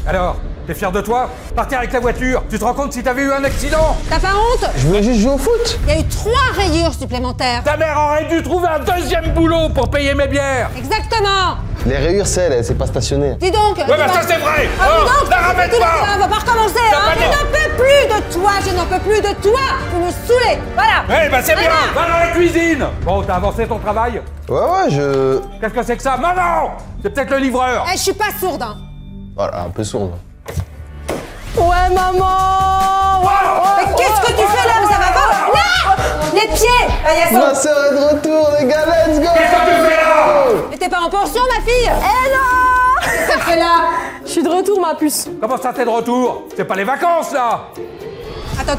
Alors, t'es fier de toi? Partir avec la voiture, tu te rends compte si t'avais eu un accident? T'as pas honte? Je voulais juste jouer au foot. Il y a eu 3 rayures supplémentaires. Ta mère aurait dû trouver un deuxième boulot pour payer mes bières. Exactement. Les rayures, c'est elle s'est pas stationnée. Dis donc. Ouais, bah ça c'est vrai. Ah, dis donc, la ramène pas. on va pas recommencer, T'as hein. pas Je dit- n'en peux plus de toi, je n'en peux plus de toi. Vous me saoulez, voilà. Eh bah c'est bien. Voilà. Va dans la cuisine. Bon, t'as avancé ton travail? Ouais, je... Qu'est-ce que c'est que ça? Maman! C'est peut-être le livreur. Eh, je suis pas sourde, hein. Voilà, un peu sourde. Ouais, maman. Mais qu'est-ce que tu fais là? Ça va pas? Non. Les pieds. Allez, Yasson. Ma sœur est de retour, les gars, let's go. Qu'est-ce que tu fais là? Mais t'es pas en pension, ma fille? Eh non. Qu'est-ce que tu fais là? Je suis de retour, ma puce. Comment ça t'es de retour? C'est pas les vacances là? Attends.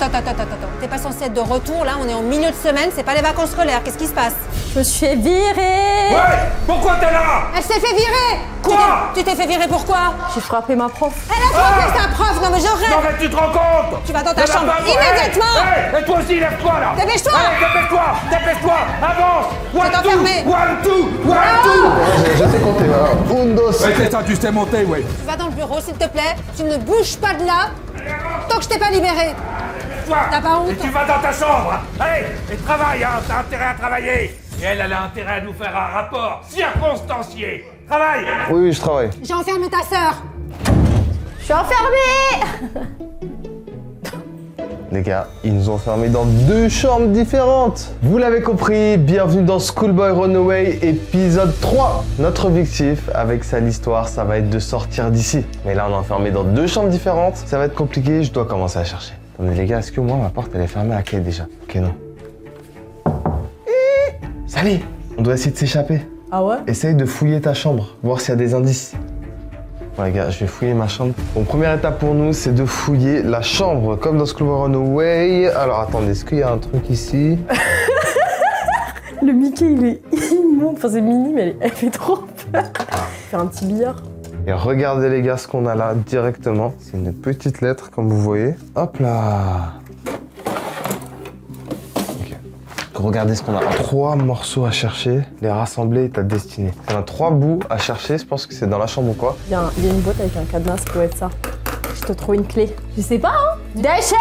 T'es pas censé être de retour, là. On est en milieu de semaine, c'est pas les vacances scolaires. Qu'est-ce qui se passe? Je me suis fait virer. Ouais! Pourquoi t'es là? Elle s'est fait virer. Quoi? Tu t'es fait virer pourquoi? J'ai frappé ma prof. Elle a frappé sa prof. Non mais je Non rêve. mais tu te rends compte? Tu vas dans ta Ça va chambre pas, immédiatement. Hey, et toi aussi, lève-toi là! Dépêche-toi. Allez, dépêche-toi! Avance! One, C'est two! enfermé. One, two! One, two! Je sais compter, voilà. Un, dos. Ouais, c'est ça, tu sais monter, ouais. Tu vas dans le bureau, s'il te plaît. Tu ne bouges pas de là tant que je t'ai pas libéré. Toi! T'as pas honte? Et tu vas dans ta chambre! Allez! Et travaille, hein! T'as intérêt à travailler! Et elle a intérêt à nous faire un rapport circonstancié! Travaille! Oui, je travaille. J'ai enfermé ta sœur. Je suis enfermée. Les gars, ils nous ont enfermés dans 2 chambres différentes. Vous l'avez compris, bienvenue dans Schoolboy Runaway, épisode 3. Notre objectif avec cette histoire, ça va être de sortir d'ici. Mais là, on est enfermé dans 2 chambres différentes. Ça va être compliqué, je dois commencer à chercher. Attendez les gars, est-ce que moi, ma porte, elle est fermée à clé déjà? Ok, non. Sally, on doit essayer de s'échapper. Ah ouais? Essaye de fouiller ta chambre, voir s'il y a des indices. Bon les gars, je vais fouiller ma chambre. Bon, première étape pour nous, c'est de fouiller la chambre, comme dans Schoolboy Runaway. Alors attendez, est-ce qu'il y a un truc ici? Le Mickey, il est immonde. Enfin, c'est mini, mais elle fait trop peur. Faire un petit billard. Et regardez les gars ce qu'on a là directement. C'est une petite lettre, comme vous voyez. Hop là. Ok. Regardez ce qu'on a. 3 morceaux à chercher. Les rassembler est ta destinée. On a 3 bouts à chercher. Je pense que c'est dans la chambre ou quoi. Il y a une boîte avec un cadenas, ça doit être ça. Je te trouve une clé. Je sais pas, hein. Dachem!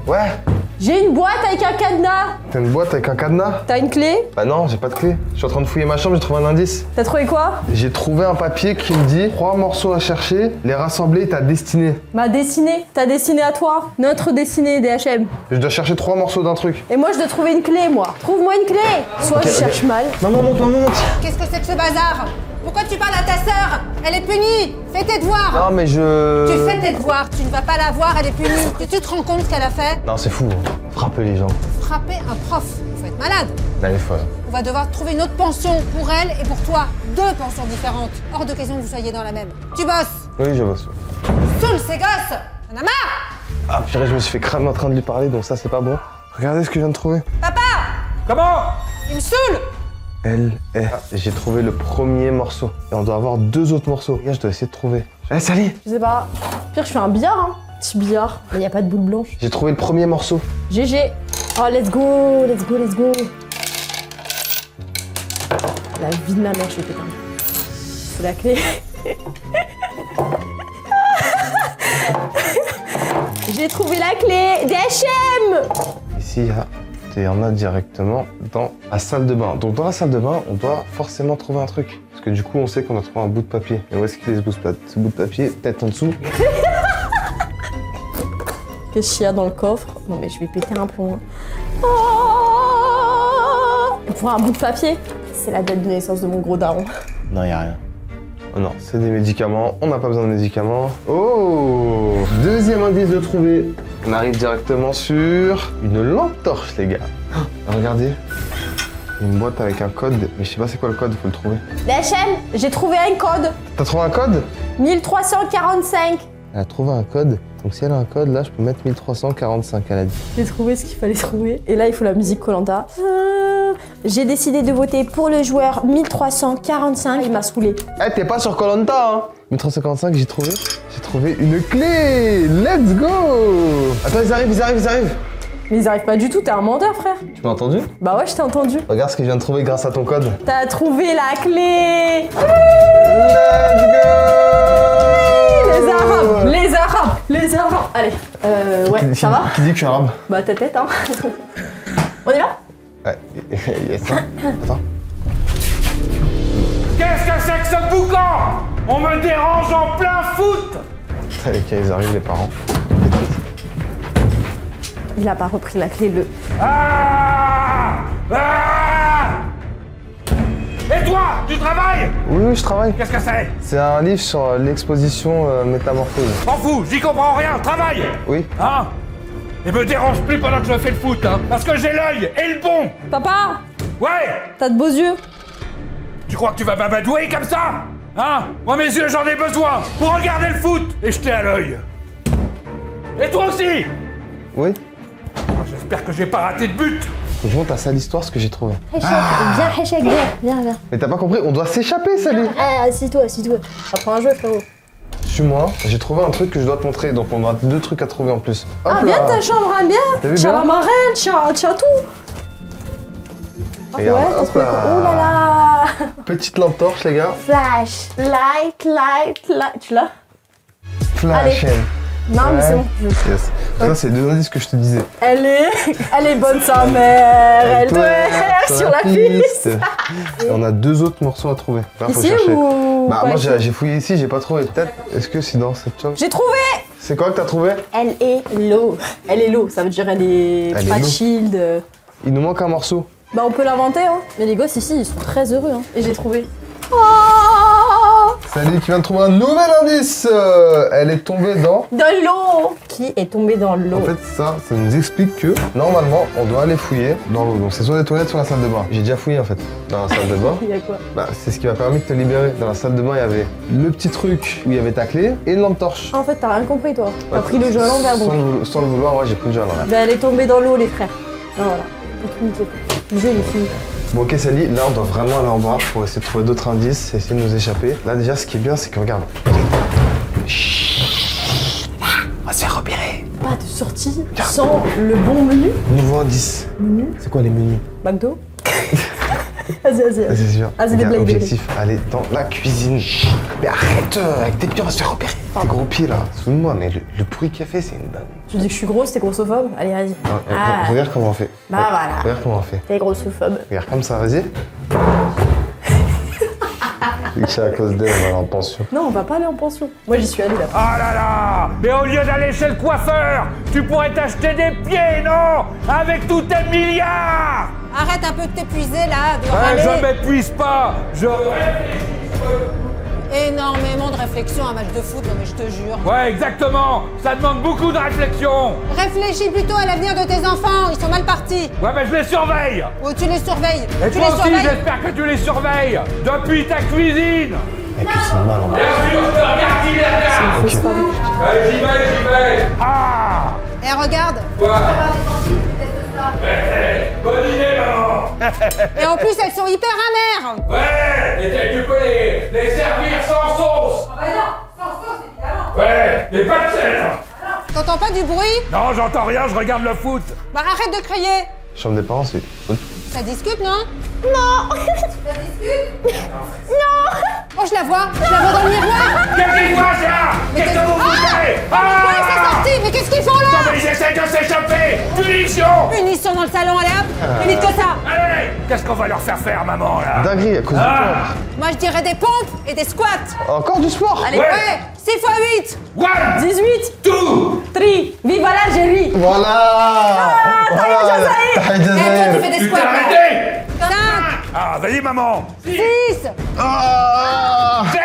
Ouais. J'ai une boîte avec un cadenas. T'as une boîte avec un cadenas? T'as une clé? Bah non, j'ai pas de clé. Je suis en train de fouiller ma chambre, j'ai trouvé un indice. T'as trouvé quoi? J'ai trouvé un papier qui me dit 3 morceaux à chercher, les rassembler est ta destinée. Ma destinée. Ta destinée à toi. Notre destinée, DHM. Je dois chercher 3 morceaux d'un truc. Et moi, je dois trouver une clé, moi. Trouve-moi une clé. Soit je cherche mal. Maman, monte, maman, monte. Qu'est-ce que c'est que ce bazar? Pourquoi tu parles à ta sœur? Elle est punie. Fais tes devoirs. Non, mais Tu fais tes devoirs. Tu ne vas pas la voir, elle est punie. Tu te rends compte ce qu'elle a fait? Non, c'est fou. Frapper les gens. Frapper un prof. Il faut être malade. Elle est folle. On va devoir trouver une autre pension pour elle et pour toi. 2 pensions différentes. Hors de question que vous soyez dans la même. Tu bosses. Oui, je bosse. Saoule ces gosses. Y'en a marre. Ah, purée, je me suis fait cramer en train de lui parler, donc ça, c'est pas bon. Regardez ce que je viens de trouver. Papa, Comment? il me saoule. Elle est. J'ai trouvé le premier morceau. Et on doit avoir 2 autres morceaux. Regarde, je dois essayer de trouver. Eh, Sally! Je sais pas. Pire, je fais un billard, hein. Petit billard. Mais y a pas de boule blanche. J'ai trouvé le premier morceau. GG. Oh, let's go, let's go, let's go. La vie de ma mère, je vais péter. C'est la clé. J'ai trouvé la clé. DHM. Ici, il y en a directement dans la salle de bain. Donc dans la salle de bain, on doit forcément trouver un truc. Parce que du coup, on sait qu'on a trouvé un bout de papier. Et où est-ce qu'il est ce bout de papier? Peut-être en dessous. Qu'est-ce qu'il y a dans le coffre? Non mais je vais péter un plomb. Oh, et pour un bout de papier, c'est la date de naissance de mon gros daron. Non, il n'y a rien. Oh non, c'est des médicaments. On n'a pas besoin de médicaments. Oh! Deuxième indice de trouver. On arrive directement sur une lampe torche, les gars. Oh, regardez. Une boîte avec un code. Mais je sais pas c'est quoi le code, faut le trouver. DHM, j'ai trouvé un code. T'as trouvé un code? 1345. Elle a trouvé un code. Donc si elle a un code, là, je peux mettre 1345, elle a dit. J'ai trouvé ce qu'il fallait trouver. Et là, il faut la musique Koh-Lanta. J'ai décidé de voter pour le joueur 1345. Il m'a saoulé. Eh, t'es pas sur Koh-Lanta, hein? 1345, j'ai trouvé. J'ai trouvé une clé. Let's go! Attends, ils arrivent. Mais ils arrivent pas du tout, t'es un menteur, frère. Tu m'as entendu? Bah ouais, je t'ai entendu. Regarde ce que je viens de trouver grâce à ton code. T'as trouvé la clé. Let's go! Les Arabes, Les enfants. Allez, ouais, ça va? Qui dit que je suis arabe? Bah ta tête, hein. On y va? Ouais, yes, hein. Attends. Qu'est-ce que c'est que ce boucan? On me dérange en plein foot. Allez, quand ils arrivent, les parents. Il a pas repris la clé, le... Ah! Ah! Et toi, tu travailles? Oui, je travaille. Qu'est-ce que c'est? C'est un livre sur l'exposition Métamorphose. M'en fous, j'y comprends rien, travaille! Oui. Hein? Et me dérange plus pendant que je fais le foot, hein? Parce que j'ai l'œil et le bon! Papa! Ouais! T'as de beaux yeux. Tu crois que tu vas m'amadouer comme ça? Hein? Moi, mes yeux, j'en ai besoin pour regarder le foot et jeter à l'œil. Et toi aussi? Oui. J'espère que j'ai pas raté de but. Faut que je monte à Sally Histoire ce que j'ai trouvé. Viens, Hachek, viens. Mais t'as pas compris, on doit s'échapper, Sally. Assis-toi. Apprends un jeu, frérot. Suis-moi, j'ai trouvé un truc que je dois te montrer, donc on aura 2 trucs à trouver en plus. Hop Ah, viens là. ta chambre, hein, T'as bien. vu T'as bien la marraine, t'as tout. Regarde, Ouais, t'as hop trouvé là. quoi? Oh là là. Petite lampe torche, les gars. Flash, light. Tu l'as? Flash. Non, mais c'est bon. Yes. Ça, c'est 2 indices que je te disais. Elle est bonne sa mère. Elle doit être sur la piste. Et on a 2 autres morceaux à trouver. Là, faut Ici chercher. ou Bah, pas moi ici j'ai fouillé ici, j'ai pas trouvé. Peut-être. Est-ce que c'est dans cette chambre? J'ai trouvé. C'est quoi que t'as trouvé? Elle est low. Ça veut dire elle est Elle est pas low. shield. Il nous manque un morceau. Bah on peut l'inventer, hein. Mais les gosses ici, ils sont très heureux, hein. Et j'ai trouvé. Oh, Salut, tu viens de trouver un nouvel indice. Elle est tombée dans. de l'eau. Qui est tombé dans l'eau? En fait, ça nous explique que normalement, on doit aller fouiller dans l'eau. Donc, c'est soit les toilettes, soit la salle de bain. J'ai déjà fouillé en fait dans la salle de bain. Il y a quoi? Bah, c'est ce qui m'a permis de te libérer. Dans la salle de bain, il y avait le petit truc où il y avait ta clé et une lampe torche. En fait, t'as rien compris, toi. T'as pris le jeu à l'envers, donc. Sans le vouloir, ouais, j'ai pris le jeu à l'envers. Bah, elle est tombée dans l'eau, les frères. Ah, voilà. Faut tout niquer. Le jeu, il est fini. Bon, ok, Sally, là, on doit vraiment aller en bas pour essayer de trouver d'autres indices et essayer de nous échapper. Là, déjà, ce qui est bien, c'est que regarde. Chut, on va se faire repérer. Pas de sortie sans le bon menu. Nouveau indice. Menu C'est quoi les menus? McDo. Vas-y. Ah, c'est sûr. Ah, c'est des Regarde, blagues, des objectif, aller dans la cuisine. Mais arrête, avec tes pieds, on va se faire repérer. Tes gros pieds, là, souviens-moi, mais le bruit qu'il a fait, c'est une dingue. Tu dis que je suis grosse, t'es grossophobe? Allez, vas-y. Non, regarde comment on fait. Bah, voilà. Regarde comment on fait. T'es grossophobe. Regarde comme ça, vas-y. C'est à cause d'elle, on va aller en pension. Non, on va pas aller en pension. Moi, j'y suis allée là. Ah là là! Mais au lieu d'aller chez le coiffeur, tu pourrais t'acheter des pieds, non? Avec tous tes milliards! Arrête un peu de t'épuiser là, de Ouais, je râler. m'épuise pas! Je... Énormément de réflexion, un match de foot, non mais je te jure. Ouais, exactement! Ça demande beaucoup de réflexion! Réfléchis plutôt à l'avenir de tes enfants, ils sont mal partis. Ouais, mais je les surveille! Ou tu les surveilles. Et tu toi les aussi, surveilles. j'espère que tu les surveilles! Depuis ta cuisine! Elle cuisine mal, en bas. Faut se parler. J'y vais! Ah! Et regarde. Quoi? Bonne idée, maman! Et en plus, elles sont hyper amères. Ouais! Et tu peux les servir sans sauce! Ah bah non, sans sauce évidemment. Ouais! Et pas de sel! T'entends pas du bruit? Non, j'entends rien, je regarde le foot! Bah arrête de crier. Chambre des parents, c'est. Ça discute, non? Non. Ça discute? Non. Oh, je la vois dans le miroir. Qu'est-ce qu'ils font, ça? Qu'est-ce que vous foutez? Pourquoi il s'est sorti? Mais qu'est-ce qu'ils font Non, là? mais ils essaient de s'échapper! Punition! Punition dans le salon, allez hop. Plus vite que ça. Allez! Qu'est-ce qu'on va leur faire faire, maman, là? Dinguerie à cause Ah! Moi, je dirais des pompes et des squats. du encore du sport. Allez, Ouais. Ouais, 6 x 8. 1, 18, 2, 3, viva l'Algérie. Voilà. Voilà. Taïd Et toi, tu Jazair. fais des tu t'es squats. arrêté? 5, Ah, vas-y, maman! 6. Ah, 16!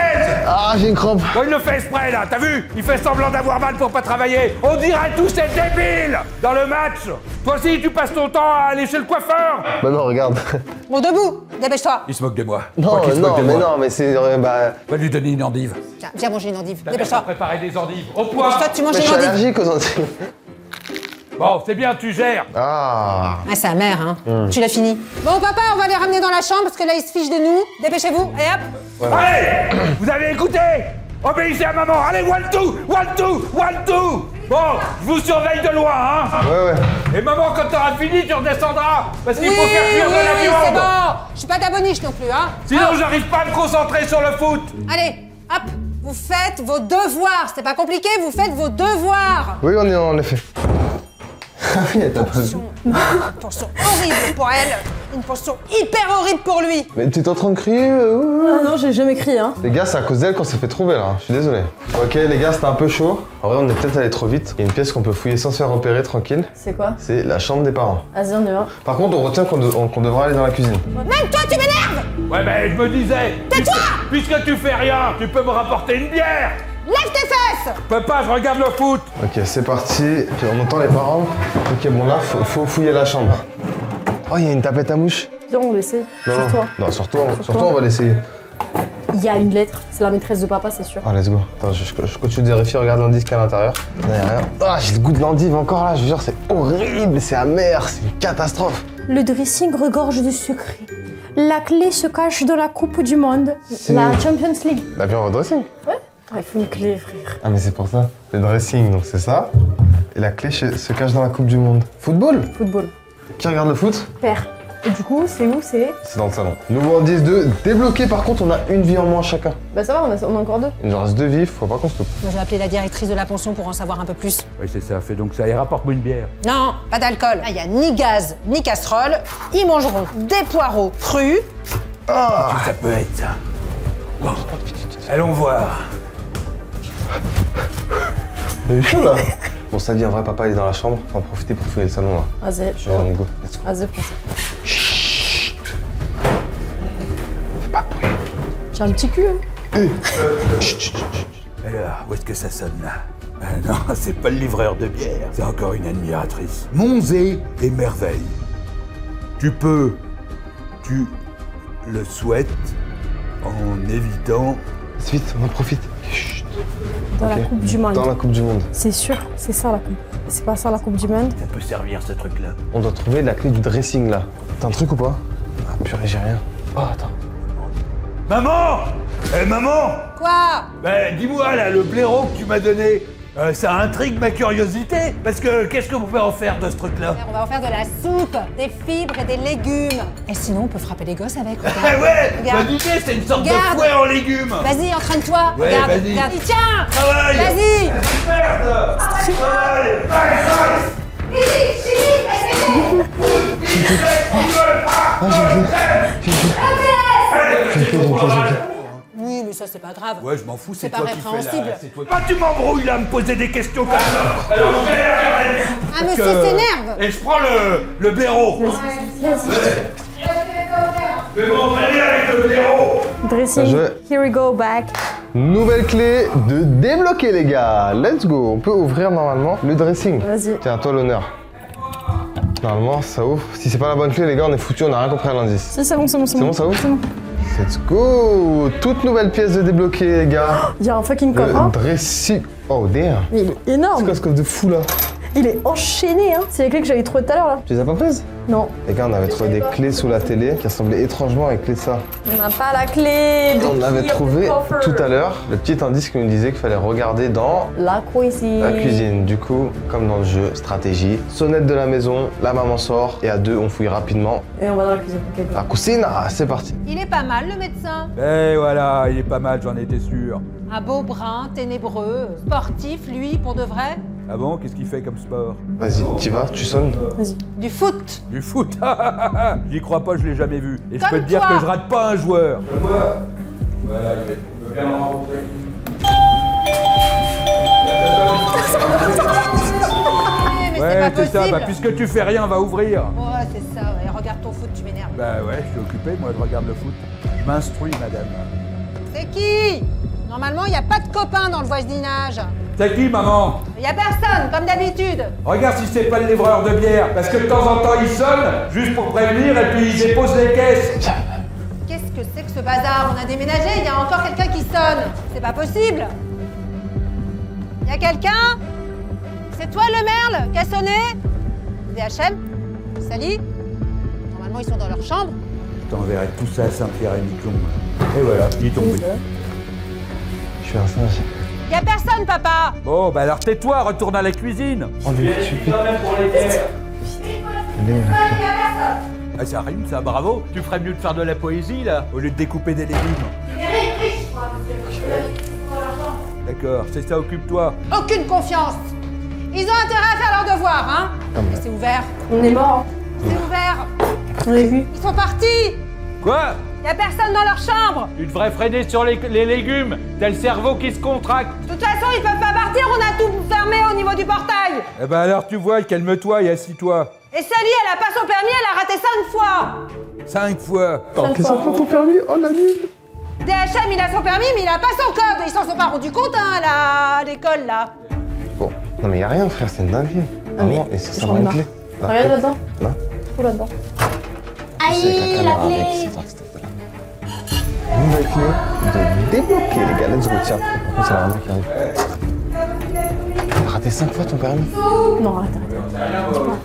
ah, j'ai une crampe. Bon, il le fait exprès, là, t'as vu? Il fait semblant d'avoir mal pour pas travailler. On dirait tous ces débiles dans le match. Toi aussi, tu passes ton temps à aller chez le coiffeur? Bah non, regarde. Bon, debout, dépêche-toi. Il se moque de moi. Non, non, mais c'est. Bah. Va lui donner une endive. Tiens, viens manger une endive, T'as qu'à dépêche-toi. préparer des endives. Au point! Dépêche-toi, tu manges Mais je une suis endive. allergique aux endives. Bon, c'est bien, tu gères. Ah. Ah, c'est amer, hein. Tu l'as fini. Bon, papa, on va les ramener dans la chambre parce que là, ils se fichent de nous. Dépêchez-vous, et hop. Allez! Vous avez écouté? Obéissez à maman. Allez, 1, 2, 1, 2, 1, 2. Bon, je vous surveille de loin, hein. Ouais. Et maman, quand t'auras fini, tu redescendras. Parce qu'il Oui, faut faire cuire de la c'est viande. bon. Je suis pas ta boniche non plus, hein. Sinon, j'arrive pas à me concentrer sur le foot. Allez, hop. Vous faites vos devoirs. C'est pas compliqué, vous faites vos devoirs. Oui, on est en effet. Ah oui, elle t'a pas vu. Une pension horrible pour elle. Une pension hyper horrible pour lui. Mais t'es en train de crier Ah non, j'ai jamais crié, hein. Les gars, c'est à cause d'elle qu'on s'est fait trouver là, je suis désolé. Ok les gars, c'était un peu chaud. En vrai, on est peut-être allé trop vite. Il y a une pièce qu'on peut fouiller sans se faire repérer tranquille. C'est quoi? C'est la chambre des parents. Vas-y, on y va. Par contre, on retient qu'on devra aller dans la cuisine. Même toi, tu m'énerves. Ouais, ben, je me disais. Tais-toi. Puisque tu fais rien, tu peux me rapporter une bière. Lève tes fesses. Je peux pas, je regarde le foot. Ok, c'est parti. Puis on entend les parents. Ok, bon là, faut fouiller la chambre. Oh, il y a une tapette à mouche. Viens, on l'essaie. Non, Sur toi. non, surtout on va l'essayer. Il y a une lettre. C'est la maîtresse de papa, c'est sûr. Ah, let's go. Attends, je continue de vérifier, regarde l'indice qu'il y a à l'intérieur. Il n'y a rien. Ah, j'ai le goût de l'endive encore là, je vous jure, c'est horrible, c'est amer, c'est une catastrophe. Le dressing regorge de secrets. La clé se cache dans la Coupe du Monde. C'est- La Champions League. La viande au dressing. Ouais. Ah, il faut une clé, frère. Ah, mais c'est pour ça. Le dressing, donc c'est ça. Et la clé se cache dans la Coupe du Monde. Football. Football. Qui regarde le foot? Père. Et du coup, c'est où? C'est. C'est dans le salon. Nouveau indice 2, débloqué. Par contre, on a une vie en moins chacun. Bah ça va, on a encore deux. Il nous reste 2 vies, faut pas qu'on se loupe. Moi, je vais appeler la directrice de la pension pour en savoir un peu plus. Oui, c'est ça, fait donc ça. Et rapporte-moi une bière. Non, pas d'alcool. Il y a ni gaz, ni casserole. Ils mangeront des poireaux crus. Ça peut être ça. Bon, allons voir. T'as eu chaud là? Bon, ça dit, un vrai papa est dans la chambre. Faut en profiter pour fouiller le salon là. Vas-y, Je vais on go. Let's go. vas-y, prends ça. Fais pas de bruit. J'ai un petit cul, hein. Alors, où est-ce que ça sonne là? Non, c'est pas le livreur de bière, c'est encore une admiratrice. Monzé et merveille. Tu le souhaites en évitant. Vite, on en profite. Chut. Dans la Ok. Coupe du Monde. Dans la Coupe du Monde. C'est sûr, c'est ça la Coupe. C'est pas ça la Coupe du Monde. Ça peut servir ce truc-là. On doit trouver la clé du dressing là. T'as un truc ou pas? Ah purée, j'ai rien. Oh, attends. Maman! Maman! Quoi? Ben, dis-moi là, le blaireau que tu m'as donné, ça intrigue ma curiosité. Parce que qu'est-ce que vous pouvez en faire de ce truc-là? On va en faire de la soupe, des fibres et des légumes. Et sinon, on peut frapper les gosses avec. Ah Regarde. ouais! Regarde. Bonne idée, c'est une sorte Regarde. de fouet en légumes! Vas-y, entraîne-toi. Ouais, regarde, vas-y. regarde. Tiens. Travaille! Vas-y. Merde! Travaille! Oui, mais ça, c'est pas grave. Ouais, je m'en fous, c'est pas toi qui fais répréhensible. la... c'est toi. Ah, tu m'embrouilles là, à me poser des questions comme ça. Alors, je vais aller regarder. Un monsieur s'énerve. Et je prends le blaireau. Je vais m'entraîner avec le blaireau. Dressing, Je- here we go back. Nouvelle clé de débloquer les gars. Let's go. On peut ouvrir normalement le dressing. Vas-y. Tiens, toi l'honneur. Normalement, ça ouvre. Si c'est pas la bonne clé, les gars, on est foutus, on a rien compris à l'indice. C'est bon, c'est bon, C'est bon, ça ouvre? C'est bon. Let's go. Toute nouvelle pièce de débloquer, les gars. Il y a un fucking Le coffre. Hein. dressing. Oh, damn. Mais il est C'est énorme. quoi ce coffre de fou là? Il est enchaîné, hein. C'est les clés que j'avais trouvées tout à l'heure, là. Tu les as pas prises? Non. Les gars, on avait trouvé des clés sous la télé qui ressemblaient étrangement à les clés de ça. On n'a pas la clé. On avait trouvé tout à l'heure le petit indice qui nous disait qu'il fallait regarder dans La cuisine. la cuisine. Du coup, comme dans le jeu, stratégie, sonnette de la maison, la maman sort et à deux, on fouille rapidement. Et on va dans la cuisine. Ok, La cuisine, c'est parti. Il est pas mal, le médecin. Et voilà, il est pas mal, j'en étais sûr. Un beau brun, ténébreux, sportif, lui, pour de vrai. Ah bon, qu'est-ce qu'il fait comme sport? Vas-y, t'y vas, tu sonnes. Vas-y. Du foot. Du foot. J'y crois pas, je l'ai jamais vu. Et je Comme peux te dire toi. que je rate pas un joueur. Voilà, il veut bien me rencontrer. Mais Ouais, c'est pas c'est ça, possible. bah puisque tu fais rien, va ouvrir. Ouais, c'est ça. Ouais. Regarde ton foot, tu m'énerves. Bah ouais, je suis occupé, moi je regarde le foot. Je m'instruis, madame. C'est qui? Normalement, il n'y a pas de copains dans le voisinage. C'est qui, maman? Il n'y a personne, comme d'habitude. Regarde si c'est pas le livreur de bière, parce que de temps en temps il sonne, juste pour prévenir, et puis il dépose les caisses. Qu'est-ce que c'est que ce bazar? On a déménagé, il y a encore quelqu'un qui sonne. C'est pas possible. Il y a quelqu'un? C'est toi le merle qui a sonné? DHM? Sally? Normalement, ils sont dans leur chambre. Je t'enverrai tout ça à Saint-Pierre-et-Miquelon. Et voilà, il est tombé. Je suis un singe. Il y a personne, papa. Bon, bah alors tais-toi, retourne à la cuisine. Oh, mais tu fais. Elle est où, la clé? Ah, ça rime, ça, bravo. Tu ferais mieux de faire de la poésie, là, au lieu de découper des légumes. D'accord, c'est ça, occupe-toi. Aucune confiance. Ils ont intérêt à faire leur devoir, hein. Mais c'est ouvert. On est mort. C'est ouvert. On l'a vu. Ils sont partis. Quoi? Y a personne dans leur chambre. Tu devrais freiner sur les légumes. T'as le cerveau qui se contracte. De toute façon, ils peuvent pas partir. On a tout fermé au niveau du portail. Eh ben alors tu vois, calme-toi et assis-toi. Et Sally, elle a pas son permis. Elle a raté 5 fois. 5 fois. Oh, qu'est-ce qu'on fait ton permis? Oh la nulle. DHM, il a son permis, mais il a pas son code. Ils s'en sont pas rendus compte, hein, à l'école, là. Bon, non mais y a rien frère, c'est une dinguerie. Vraiment, et ça va être clé. Là. Regarde là-dedans. Là. Tout là-dedans. Aïe, la clé. Nouvelle clé de débloquer les gars, let's go, tiens. Par contre, c'est la maman qui arrive. T'as raté 5 fois ton permis. Non, arrête.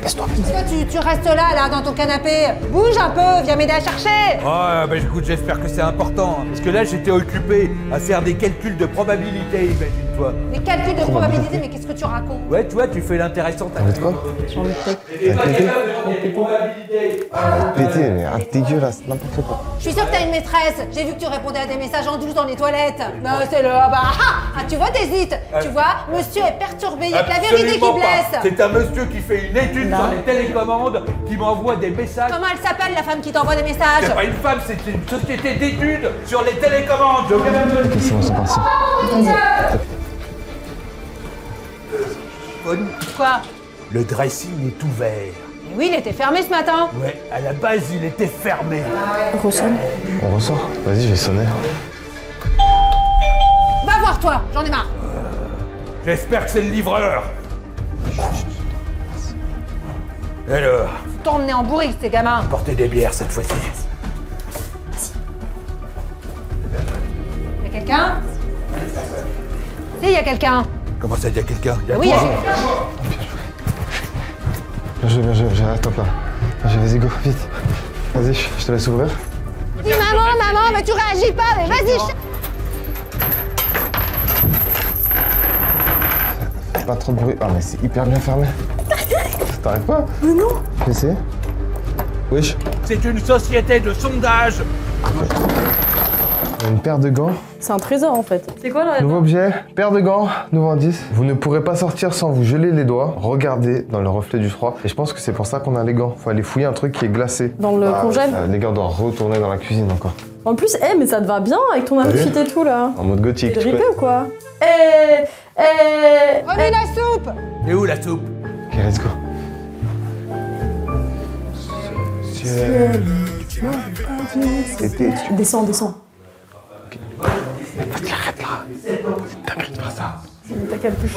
Laisse-toi. Toi, tu restes là, dans ton canapé. Bouge un peu, viens m'aider à chercher. Oh, bah écoute, j'espère que c'est important. Parce que là, j'étais occupé à faire des calculs de probabilité, imagine-toi. Les calculs de probabilité, mais qu'est-ce que tu racontes? Ouais, tu vois, tu fais l'intéressante. T'as envie de quoi? J'ai envie de tech. Elle va te péter. Ah, elle va te péter, mais un dégueulasse, n'importe quoi. Je suis sûre que t'as une maîtresse. J'ai vu que tu répondais à des messages en douce dans les toilettes. Non, c'est le... tu vois, t'hésites. Tu vois, monsieur est perturbé. Il y a que la vérité qui Absolument pas. blesse. C'est un monsieur qui fait une étude sur les télécommandes, qui m'envoie des messages. Comment elle s'appelle, la femme qui t'envoie des messages? C'est pas une femme, c'est une société d'études sur les télécommandes. Je viens même de le Ok, c'est bon, c'est parti. dire. Quoi? Le dressing est ouvert. Mais oui, il était fermé ce matin. Ouais, à la base, il était fermé. Ressonne. On ressort? Vas-y, je vais sonner. Va voir, toi. J'en ai marre. J'espère que c'est le livreur. Alors, Faut t'emmener en bourrique, ces gamins. portez des bières cette fois-ci. Y'a quelqu'un? Si, y a quelqu'un. Comment ça, il y a quelqu'un? Y a Oui, quoi? Bien joué, j'arrête là. Vas-y, go, vite. Vas-y, je te laisse ouvrir. Dis maman, mais tu réagis pas, mais vas-y. Fais pas trop de bruit. Ah, mais c'est hyper bien fermé. T'arrêtes pas? Mais non. Fais essayer. Wesh. C'est une société de sondage. Une paire de gants. C'est un trésor en fait. C'est quoi là? Nouveau objet, paire de gants, nouveau indice. Vous ne pourrez pas sortir sans vous geler les doigts. Regardez dans le reflet du froid. Et je pense que c'est pour ça qu'on a les gants. Faut aller fouiller un truc qui est glacé. Dans le congèle. Les gars, on doit retourner dans la cuisine encore. En plus, mais ça te va bien avec ton T'as vu outfit et tout là. En mode gothique. T'es tu drippé peux- ou quoi? Remets la soupe. Et où la soupe? Ok, let's go. C'était Descends. dingue de faire ça. T'as capuche.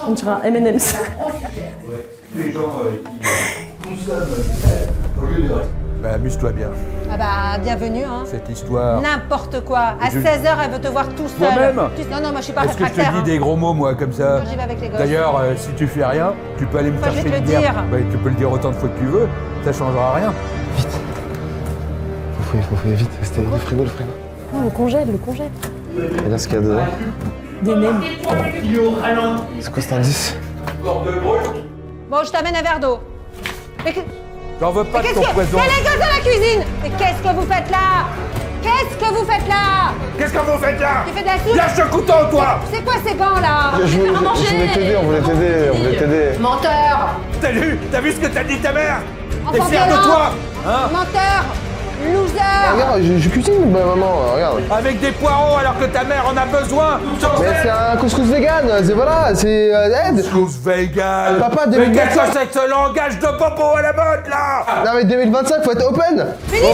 On dirait un M&M's. Bah, amuse-toi bien. Ah bah, bienvenue, hein. Cette histoire. N'importe quoi. À Je- 16h, elle veut te voir tout seul. Toi-même Non, moi, je suis pas Est-ce que je te réfractaire. dis des gros mots, moi, comme ça? Moi, j'y vais avec les gosses. D'ailleurs, si tu fais rien, tu peux aller me Moi, je vais chercher te une le bière. dire. Ouais, tu peux le dire autant de fois que tu veux, ça changera rien. Faut fouiller vite. C'était le frigo. Oh, le congèle. Et là, ce qu'il y a dedans, Des nems. c'est quoi cet indice? Bon, je t'amène un verre d'eau. Mais J'en veux pas de qu'est-ce ton que... poison. Mais les gosses dans la cuisine. Mais qu'est-ce que vous faites là? Qu'est-ce que vous faites là? Qu'est-ce que vous faites là? Tu fais de la soupe? Lâche le couteau, toi! C'est quoi ces gants là? Je voulais t'aider, on voulait t'aider. Menteur. T'as vu ce que t'as dit ta mère? T'es Enfant fier de violent. toi? Hein? Menteur. Loser. Regarde, je cuisine, bah, maman, regarde. Avec des poireaux alors que ta mère en a besoin? Mais c'est un couscous vegan, c'est voilà, c'est aide. Chose vegan! Papa, Mais 2025. qu'est-ce que c'est que ce langage de popo à la mode, là? Non mais 2025, faut être open. Punition.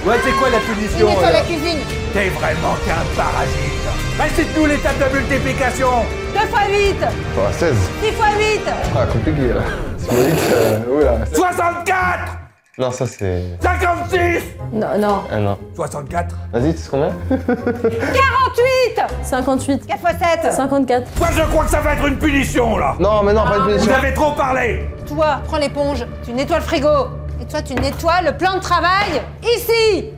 Ouais, c'est quoi la punition? Nettoie la alors cuisine. T'es vraiment qu'un parasite! Incite-nous l'étape de multiplication! 2 x 8. Oh, 16. 6 x 8. Ah, compliqué là. C'est vite, oula. 64! Non, ça c'est... 56! Non. Ah non. 64? Vas-y, c'est combien? 48. 58. 4 x 7. 54. Moi, je crois que ça va être une punition, là! Non, mais non, pas de Vous punition. avez trop parlé! Toi, prends l'éponge, tu nettoies le frigo. Et toi, tu nettoies le plan de travail ici.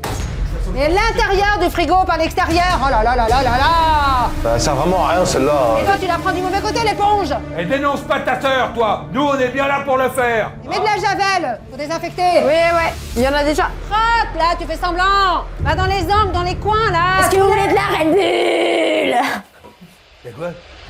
Et l'intérieur du frigo par l'extérieur. Oh là là là là là là. Ça sert vraiment à rien celle-là. Et toi, tu la prends du mauvais côté, l'éponge. Et dénonce pas ta sœur, toi! Nous, on est bien là pour le faire! Et mets de la javel. Faut désinfecter. Ouais. Il y en a déjà. Frotte, là, tu fais semblant. Va dans les angles, dans les coins, là. Est-ce que vous voulez de la Red Bull? C'est quoi?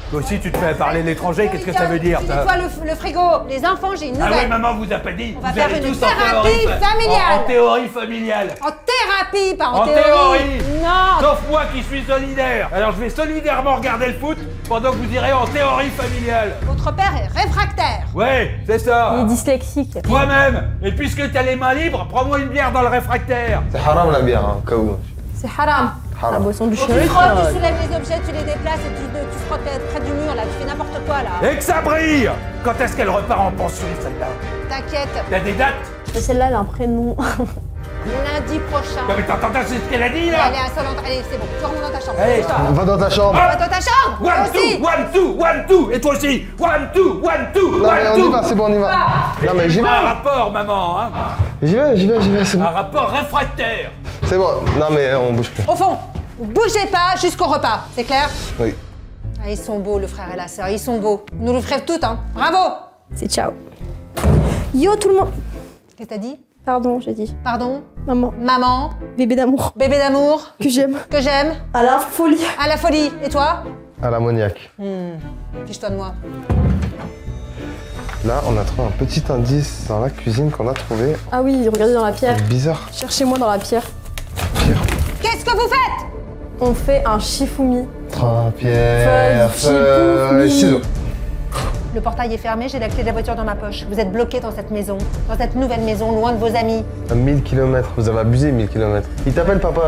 Toi aussi, tu te mets à parler l'étranger, qu'est-ce que ça veut dire, ça? Nettoie le frigo. Les enfants, j'ai une Ah nouvelle. oui, maman vous a pas dit. On va Vous faire allez une tous en thérapie théorie familiale. En théorie familiale. En thérapie, pas en En théorie. théorie. Non. Sauf moi qui suis solidaire. Alors je vais solidairement regarder le foot pendant que vous irez en théorie familiale. Votre père est réfractaire. Ouais, c'est ça. Il est dyslexique. Toi-même. Et puisque t'as les mains libres, prends-moi une bière dans le réfractaire. C'est haram la bière, hein, au cas où. C'est haram. Haram. La boisson du Tu shérif. frottes, tu soulèves les objets, tu les déplaces et tu frottes près du mur, là. Tu fais n'importe quoi, là. Et que ça brille. Quand est-ce qu'elle repart en pension, celle-là? T'inquiète. T'as des dates? Mais celle-là, elle a un prénom. Lundi prochain. Non mais t'entends c'est ce qu'elle a dit, Elle là? est insolente. Allez, c'est bon. Tu remontes dans ta chambre. Allez. Toi. Va dans ta chambre. Va dans ta chambre. Toi One, aussi. two, one, two, one, two. Et toi aussi. One, two, one, two, Non mais one, on y two. va, c'est bon, on y va. Non mais j'y vais. Un rapport, maman, hein? J'y vais, c'est bon. Un rapport réfractaire. C'est bon. Non mais on bouge plus. Au fond, bougez pas jusqu'au repas. C'est clair? Oui. Ah, ils sont beaux, le frère et la sœur. Ils sont beaux. Nous le ferons toutes, hein. Bravo. C'est ciao. Yo tout le monde. Qu'est-ce que t'as dit? Pardon, j'ai dit. Pardon? Maman. Maman, Bébé d'amour. bébé d'amour, Que j'aime. que j'aime, À la folie. à la folie. Et toi? À l'ammoniaque. Fiche-toi de moi. Là, on a trouvé un petit indice dans la cuisine qu'on a trouvé. Ah oui, regardez dans la pierre. Bizarre. Cherchez-moi dans la pierre. Pierre. Qu'est-ce que vous faites? On fait un shifumi. Pierre, Feuille, ciseaux. Le portail est fermé, j'ai la clé de la voiture dans ma poche. Vous êtes bloqué dans cette maison, dans cette nouvelle maison, loin de vos amis. 1000 km. Vous avez abusé 1000 km. Il t'appelle papa.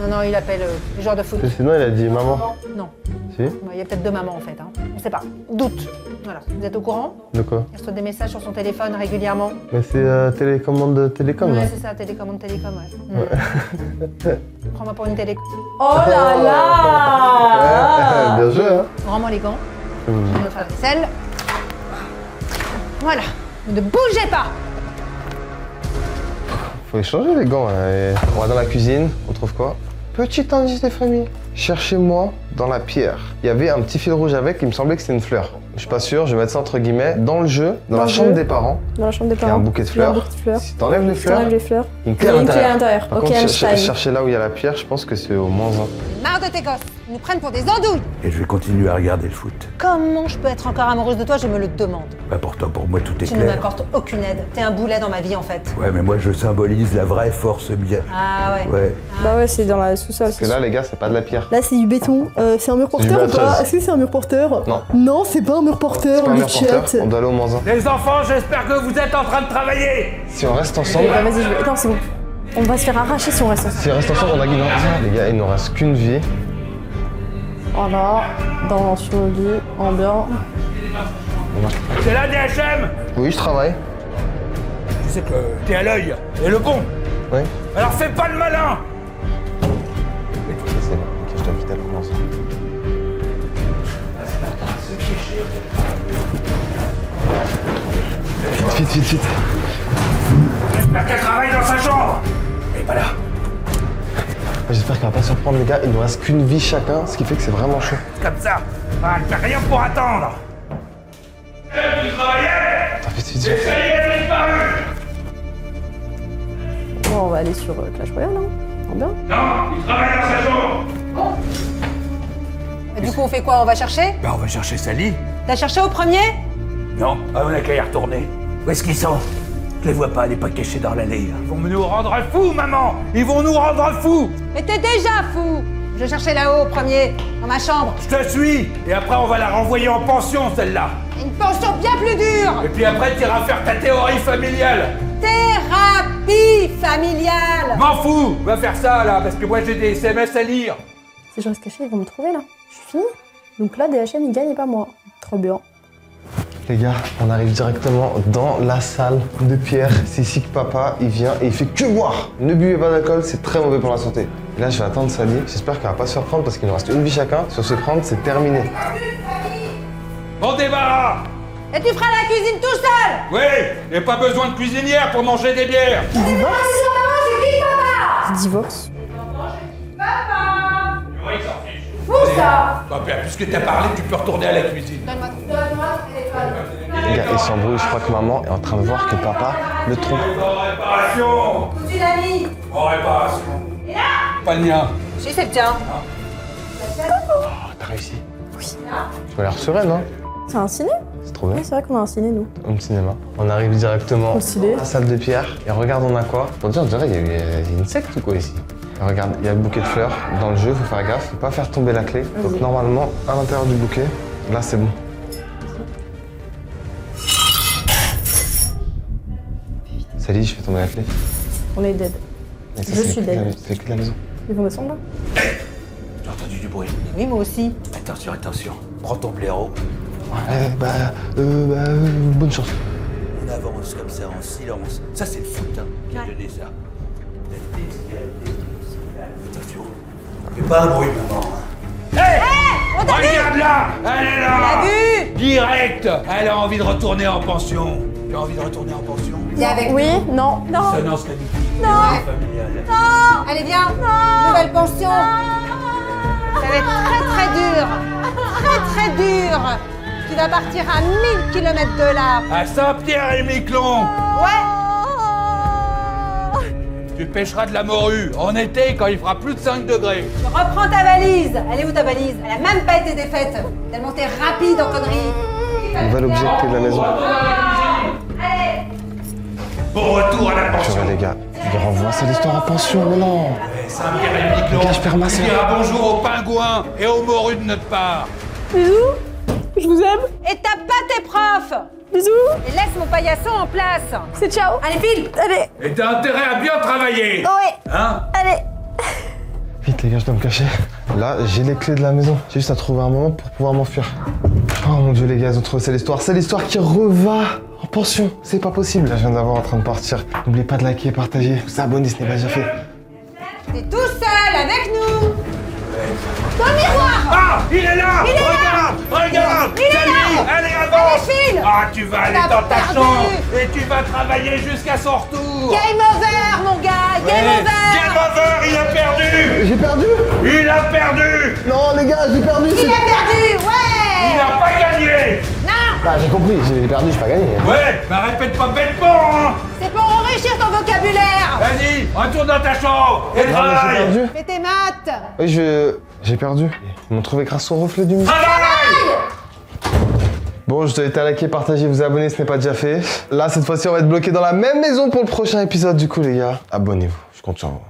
Non, il appelle le joueur de foot. Sinon, il a dit maman. Non, Si? il y a peut-être deux mamans en fait. Hein. On sait pas. Doute. Voilà. Vous êtes au courant? De quoi? Il reçoit des messages sur son téléphone régulièrement. Mais c'est télécommande de télécom, là. Ouais, c'est ça, télécommande télécom, ouais. Prends-moi pour une télé. Oh là là. Bien joué, hein? Rends-moi les gants. Je vais faire la vaisselle. Voilà. Ne bougez pas. Faut échanger les gants. Et on va dans la cuisine, on trouve quoi? Petit indice des familles. Cherchez-moi dans la pierre. Il y avait un petit fil rouge avec, il me semblait que c'était une fleur. Je suis pas sûr, je vais mettre ça entre guillemets. Dans le jeu, dans la le chambre jeu. des parents, Dans la chambre des il y a parents. un bouquet de Il y a un fleurs. bouquet de fleurs. Si t'enlèves les Tu fleurs, enlèves les fleurs. il y a une Il clé y à a une clé à l'intérieur. l'intérieur. Par Ok, contre, Einstein. cherchez là où il y a la pierre, je pense que c'est au moins 1. Marre de tes gosses. Ils nous prennent pour des andouilles. Et je vais continuer à regarder le foot. Comment je peux être encore amoureuse de toi? Je me le demande. Bah pour toi, pour moi, tout est Tu ne clair. m'apportes aucune aide. T'es un boulet dans ma vie en fait. Ouais, mais moi, je symbolise la vraie force bien. Ah ouais. Ouais. Bah ouais, c'est dans la sous-sol. Parce que là, les gars, c'est pas de la pierre. Là, c'est du béton. C'est un mur porteur ou batteuse. pas? Est-ce que c'est un mur porteur? Non. Non, c'est pas un mur porteur, C'est pas un le mur porteur, chat. on doit aller au moins 1. Les enfants, j'espère que vous êtes en train de travailler. Si on reste ensemble, Bah vas-y, je vais. Attends, c'est bon. On va se faire arracher si on reste ensemble. si on reste ensemble, on a gagné. Les gars, il nous reste qu'une vie. Voilà, dans sur le lit, ambiant. C'est la DHM. Oui, je travaille. Tu sais que t'es à l'œil. Et le bon. Oui. Alors fais pas le malin. C'est bon, ok, je t'invite à commencer. Vite. J'espère qu'elle travaille dans sa chambre. Elle est pas là. J'espère qu'elle va pas se reprendre, les gars. Il nous reste qu'une vie chacun, ce qui fait que c'est vraiment chaud. Comme ça. Ah, elle fait rien pour attendre. Tu travaillais. Attends, vite. Ça y est, elle a disparu. Bon, on va aller sur Clash Royale, hein. Ambiant. Non, il travaille dans sa chambre. Et du coup, on fait quoi? On va chercher? Bah, on va chercher Sally. T'as cherché au premier? Non, on a qu'à y retourner. Où est-ce qu'ils sont? Je les vois pas, elle est pas cachée dans l'allée. Ils vont nous rendre fous, maman. Ils vont nous rendre fous. Mais t'es déjà fou! Je cherchais là-haut au premier, dans ma chambre. Je te suis. Et après, on va la renvoyer en pension, celle-là. Une pension bien plus dure! Et puis après, t'iras faire ta théorie familiale. Thérapie familiale! M'en fous. Va faire ça, là, parce que moi, j'ai des SMS à lire. Si je reste caché, ils vont me trouver là. Je suis finie. Donc là, DHM, il gagne et pas moi. Trop bien. Les gars, on arrive directement dans la salle de Pierre. C'est ici que papa, il vient et il fait que boire. Ne buvez pas d'alcool, c'est très mauvais pour la santé. Et là, je vais attendre Sally. J'espère qu'elle va pas se reprendre parce qu'il nous reste une vie chacun. Si on se prend, c'est terminé. On débarras. Et tu feras la cuisine tout seul! Oui, et pas besoin de cuisinière pour manger des bières. Divorce. Bah, puisque t'as parlé, tu peux retourner à la cuisine. Les gars, ils s'embrouillent. Je crois que maman est en train de voir que papa le trompe. En réparation. Tu l'as mis! En réparation. Pas le mien. Si, c'est le tien. Oh, t'as réussi. Tu as l'air sereine, hein? C'est un ciné? C'est trop bien. Oui, c'est vrai qu'on a un ciné, nous. Home cinéma. On arrive directement Au ciné. à la salle de pierre. Et regarde, on a quoi? On dirait qu'il y a une secte ou quoi ici? Et regarde, il y a le bouquet de fleurs dans le jeu, faut faire gaffe, faut pas faire tomber la clé. Donc normalement, à l'intérieur du bouquet, là c'est bon. Salut, je fais tomber la clé. On est dead. Mais ça, Je c'est suis les clés de dead. la- C'est les clés de la maison. Ils vont descendre là? J'ai entendu du bruit. Oui, moi aussi. Attention, attention. Prends ton blaireau. Bonne chance. On avance comme ça en silence. Ça, c'est le foot, hein, qui a donné ça. Attention. Fais pas un bruit, maman. On t'a vu? Regarde là! Elle est là! T'as vu? Direct! Elle a envie de retourner en pension. Tu as envie de retourner en pension? Viens avec Oui, nous. non, non. Dissonance cognitive. Non. Familiale. Allez, viens. Nouvelle pension. Ça va être très très dur. Très très dur. Tu vas partir à 1000 km de là. À Saint-Pierre-et-Miquelon! Ouais. Tu pêcheras de la morue en été quand il fera plus de 5 degrés. Tu reprends ta valise. Elle est où ta valise? Elle a même pas été défaite. Tellement t'es rapide en conneries. Nouvel objet de clé de la maison. Bon retour à la Purée pension. les gars, il renvoie cette histoire en pension, mais non. Saint-Pierre-et-Miquelon. Les gars, je perds ma Tu sœur. diras bonjour aux pingouins et aux morues de notre part. Bisous. Je vous aime. Et tape pas tes profs. Bisous. Et laisse mon paillasson en place. C'est ciao. Allez, file. Allez. Et t'as intérêt à bien travailler. Ouais. Hein? Allez. Vite les gars, je dois me cacher. Là, j'ai les clés de la maison. J'ai juste à trouver un moment pour pouvoir m'enfuir. Oh mon dieu les gars, ils ont trouvé cette histoire. C'est l'histoire qui reva en pension. C'est pas possible. Là, je viens d'avoir en train de partir. N'oubliez pas de liker et partager. Vous abonner, ce n'est pas déjà fait. T'es tout seul avec nous. Dans le miroir. Ah! Il est là! Regarde! Regarde! Il est C'est lui! là. Allez, avance! Allez, file. Ah, tu vas aller T'as dans ta perdu. chambre et tu vas travailler jusqu'à son retour! Game over, mon gars. Game Ouais. over. Game over! Il a perdu! J'ai perdu? Il a perdu! Non les gars, j'ai perdu. Il a perdu. Il Ouais. n'a pas gagné! Non. Ah, j'ai compris, j'ai perdu, j'ai pas gagné. Ouais, bah répète pas bêtement, hein! C'est pour enrichir ton vocabulaire. Vas-y, retourne dans ta chambre et Non, mais j'ai travaille! perdu. Fais tes maths. Oui, j'ai perdu. Ils m'ont trouvé grâce au reflet du mur. Travaille! Bon, je dois être à liker, partager, vous abonner, ce n'est pas déjà fait. Là, cette fois-ci, on va être bloqué dans la même maison pour le prochain épisode. Du coup, les gars, abonnez-vous. Je compte sur vous.